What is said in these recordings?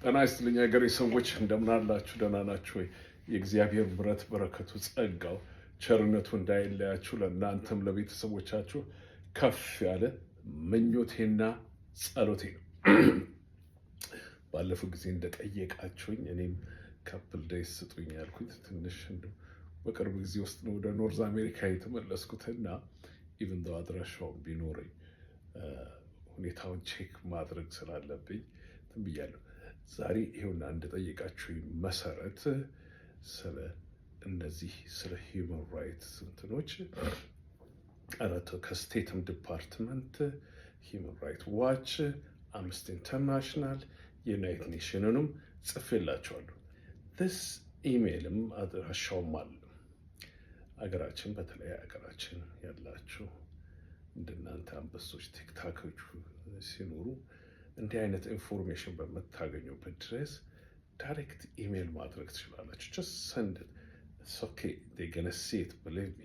ጤና ይስጥልኝ ሀገሬ ሰዎች እንደምን አላችሁ? ደህና ናችሁ ወይ? የእግዚአብሔር ምሕረት በረከቱ ጸጋው ቸርነቱ እንዳይለያችሁ ለእናንተም ለቤተሰቦቻችሁ ከፍ ያለ ምኞቴና ጸሎቴ ነው። ባለፈው ጊዜ እንደጠየቃችሁኝ እኔም ካፕል ዴይስ ስጡኝ ያልኩት ትንሽ በቅርብ ጊዜ ውስጥ ነው ወደ ኖርዝ አሜሪካ የተመለስኩትና ኢቭን ዶ አድራሻውን ቢኖረኝ ሁኔታውን ቼክ ማድረግ ስላለብኝ ብያለሁ። ዛሬ ይሄውና እንደጠየቃችሁኝ መሰረት ስለ እነዚህ ስለ ሂውማን ራይትስ እንትኖች ከስቴትም ዲፓርትመንት፣ ሂውማን ራይት ዋች፣ አምነስቲ ኢንተርናሽናል፣ የዩናይትድ ኔሽንንም ጽፌላቸዋለሁ። ስ ኢሜይልም አድራሻውም አለ። አገራችን በተለይ አገራችን ያላችሁ እንደናንተ አንበሶች ቲክታኮች ሲኖሩ እንዲህ አይነት ኢንፎርሜሽን በምታገኙበት ድረስ ዳይሬክት ኢሜይል ማድረግ ትችላላችሁ። ጀስት ሰንድ ኢት ኢትስ ኦኬ ዜይ ገና ሲ ኢት ቢሊቭ ሚ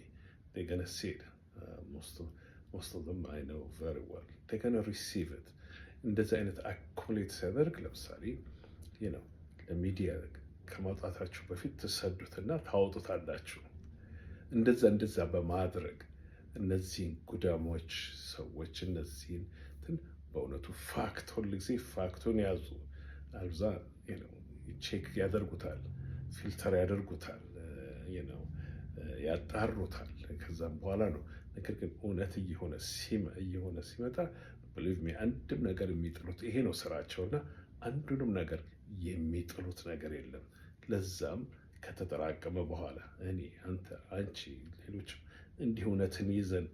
ዜይ ገና ሲ ኢት ሞስት ኦፍ ዘም አይ ኖው ቨሪ ዌል ዜይ ገና ሪሲቭ ኢት። እንደዚህ አይነት አኩሙሌት ሲያደርግ ለምሳሌ ለሚዲያ ከማውጣታችሁ በፊት ትሰዱትና ታወጡታላችሁ። እንደዛ በማድረግ እነዚህን ጉዳሞች ሰዎች እነዚህን በእውነቱ ፋክት ሁልጊዜ ፋክቱን ያዙ። አብዛ ቼክ ያደርጉታል፣ ፊልተር ያደርጉታል፣ ያጣሩታል። ከዛም በኋላ ነው ነገር ግን እውነት እየሆነ ሲመጣ ብሊቭ ሚ አንድም ነገር የሚጥሉት ይሄ ነው ስራቸውና አንዱንም ነገር የሚጥሉት ነገር የለም። ለዛም ከተጠራቀመ በኋላ እኔ፣ አንተ፣ አንቺ፣ ሌሎችም እንዲህ እውነትን ይዘን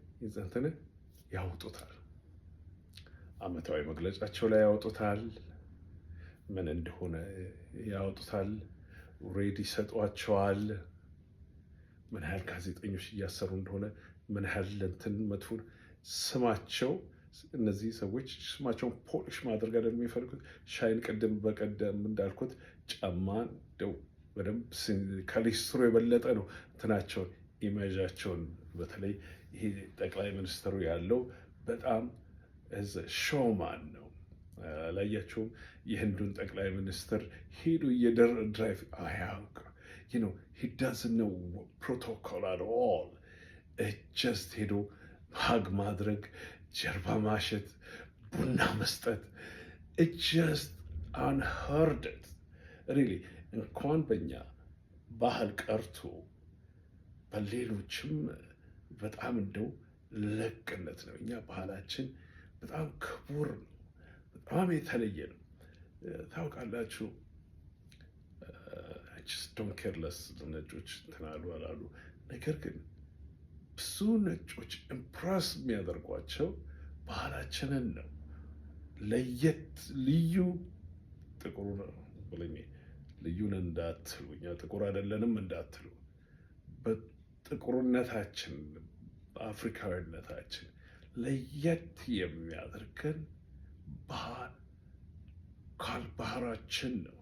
ያውጡታል። አመታዊ መግለጫቸው ላይ ያወጡታል። ምን እንደሆነ ያወጡታል። ሬዲ ይሰጧቸዋል። ምን ያህል ጋዜጠኞች እያሰሩ እንደሆነ፣ ምን ያህል እንትን መጥፎ ስማቸው፣ እነዚህ ሰዎች ስማቸውን ፖሊሽ ማድረግ አይደል የሚፈልጉት። ሻይን በቀደም እንዳልኩት ጫማ እንደው በደንብ ከሊስትሮ የበለጠ ነው እንትናቸውን ኢሜጃቸውን። በተለይ ይሄ ጠቅላይ ሚኒስትሩ ያለው በጣም ሾውማን ነው። ላያችሁም? የህንዱን ጠቅላይ ሚኒስትር ሄዱ ድራይቭ አያውቅ he doesn't know protocol at all. ጀስት ሄዶ ሀግ ማድረግ፣ ጀርባ ማሸት፣ ቡና መስጠት ጀስት unheard it really። እንኳን በኛ ባህል ቀርቶ በሌሎችም በጣም እንደው ለቅነት ነው። እኛ ባህላችን በጣም ክቡር ነው፣ በጣም የተለየ ነው። ታውቃላችሁ ዶንት ኬር ለስ ነጮች እንትን አሉ አላሉ። ነገር ግን ብዙ ነጮች ኢምፕረስ የሚያደርጓቸው ባህላችንን ነው። ለየት ልዩ ጥቁሩ ነው ብለኝ ልዩን እንዳትሉ፣ እኛ ጥቁር አይደለንም እንዳትሉ። በጥቁርነታችን በአፍሪካዊነታችን ለየት የሚያደርገን ባህራችን ነው፣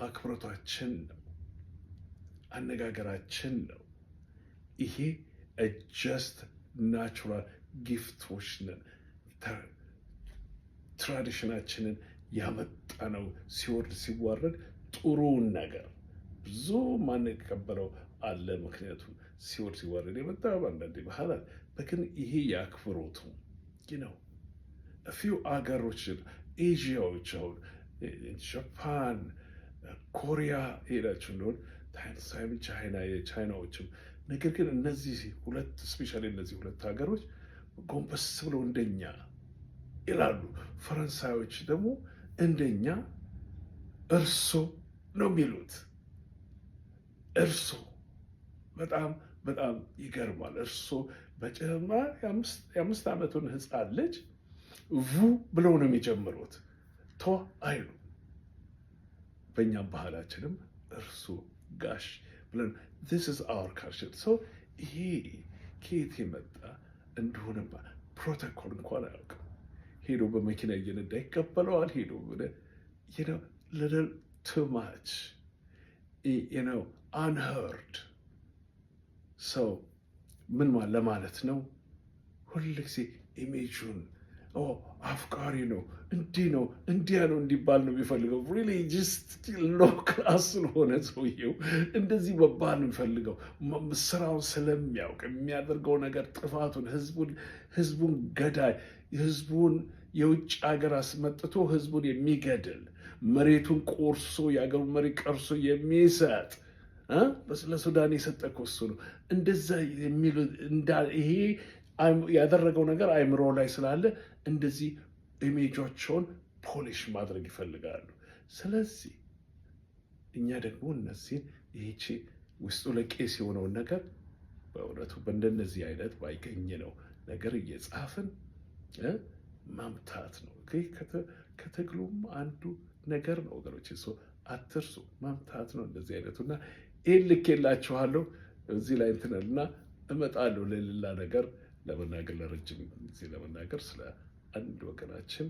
አክብሮታችን ነው፣ አነጋገራችን ነው። ይሄ ጀስት ናቹራል ጊፍቶች ነን። ትራዲሽናችንን ያመጣነው ሲወርድ ሲዋረድ ጥሩውን ነገር ብዙ ማንቀበለው አለ። ምክንያቱም ሲወርድ ሲዋረድ የመጣ አንዳንዴ ባህል አለ። ግን ይሄ የአክብሮቱ ነው። ፊው አገሮች ኤዥያዎች አሁን ጃፓን፣ ኮሪያ ሄዳችሁ እንደሆን ቻይናዎችም። ነገር ግን እነዚህ ሁለት ስፔሻሊ እነዚህ ሁለት ሀገሮች ጎንበስ ብለው እንደኛ ይላሉ። ፈረንሳዮች ደግሞ እንደኛ እርሶ ነው የሚሉት። እርሶ በጣም በጣም ይገርማል። እርሶ በጨማ የ5 ዓመቱን ህፃን ልጅ vu ብለው ነው የሚጀምሩት። ቶ አይሉ። በእኛም ባህላችንም እርሱ ጋሽ ብለን this is our culture። so ይሄ ከየት የመጣ እንደሆነማ ፕሮቶኮል እንኳን አያውቅም። ሄዶ በመኪና እየነዳ ይቀበለዋል። ሄዶ little too much unheard። ምን ለማለት ነው? ሁልጊዜ ኢሜጁን አፍቃሪ ነው፣ እንዲህ ነው እንዲያ ነው እንዲባል ነው የሚፈልገው። ሪሊ ጀስት ሎ ክላስ ስለሆነ ሰውየው እንደዚህ መባል ነው የሚፈልገው። ስራውን ስለሚያውቅ የሚያደርገው ነገር ጥፋቱን፣ ህዝቡን ገዳይ፣ ህዝቡን የውጭ ሀገር አስመጥቶ ህዝቡን የሚገድል መሬቱን ቆርሶ የሀገሩን መሬት ቀርሶ የሚሰጥ ለሱዳን የሰጠ እኮ እሱ ነው። እንደዛ የሚሉ ይሄ ያደረገው ነገር አይምሮ ላይ ስላለ እንደዚህ ኢሜጆቻቸውን ፖሊሽ ማድረግ ይፈልጋሉ። ስለዚህ እኛ ደግሞ እነዚህን ይህቺ ውስጡ ለቄስ የሆነውን ነገር በእውነቱ በእንደነዚህ አይነት ባይገኝ ነው ነገር እየጻፍን ማምታት ነው። ከትግሉም አንዱ ነገር ነው ወገኖች፣ አትርሱ፣ ማምታት ነው እንደዚህ አይነቱና ይህን ልኬላችኋለሁ። እዚህ ላይ እንትንና እመጣለሁ ለሌላ ነገር ለመናገር ለረጅም ጊዜ ለመናገር ስለ አንድ ወገናችን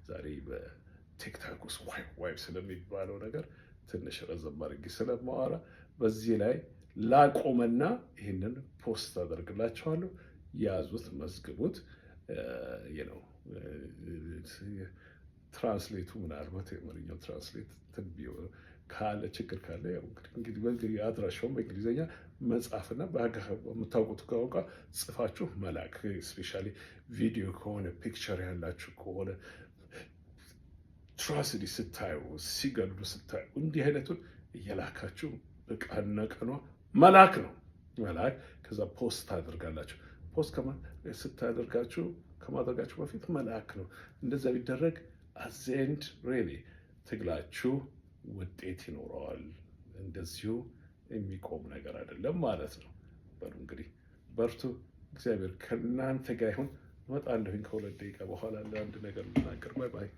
ዛሬ በቲክታክ ውስጥ ዋይፕ ስለሚባለው ነገር ትንሽ ረዘም አድርጌ ስለማወራ በዚህ ላይ ላቆመና ይህንን ፖስት አደርግላችኋለሁ። ያዙት፣ መዝግቡት። ነው ትራንስሌቱ ምናልባት የአማርኛው ትራንስሌት ካለ ችግር ካለ እንግዲህ አድራሻውን በእንግሊዝኛ መጻፍና በምታውቁት ቋንቋ ጽፋችሁ መላክ። ስፔሻሊ ቪዲዮ ከሆነ ፒክቸር ያላችሁ ከሆነ ትራስዲ ስታዩ፣ ሲገድሉ ስታዩ እንዲህ አይነቱን እየላካችሁ በቃና ቀኗ መላክ ነው መላክ። ከዛ ፖስት ታደርጋላችሁ። ፖስት ስታደርጋችሁ ከማድረጋችሁ በፊት መላክ ነው። እንደዛ ቢደረግ አዘንድ ሬሊ ትግላችሁ ውጤት ይኖረዋል። እንደዚሁ የሚቆም ነገር አይደለም ማለት ነው። በሉ እንግዲህ በርቱ። እግዚአብሔር ከእናንተ ጋር ይሁን። እመጣለሁኝ ከ2 ደቂቃ በኋላ ለአንድ ነገር ልናገር። ባይ ባይ።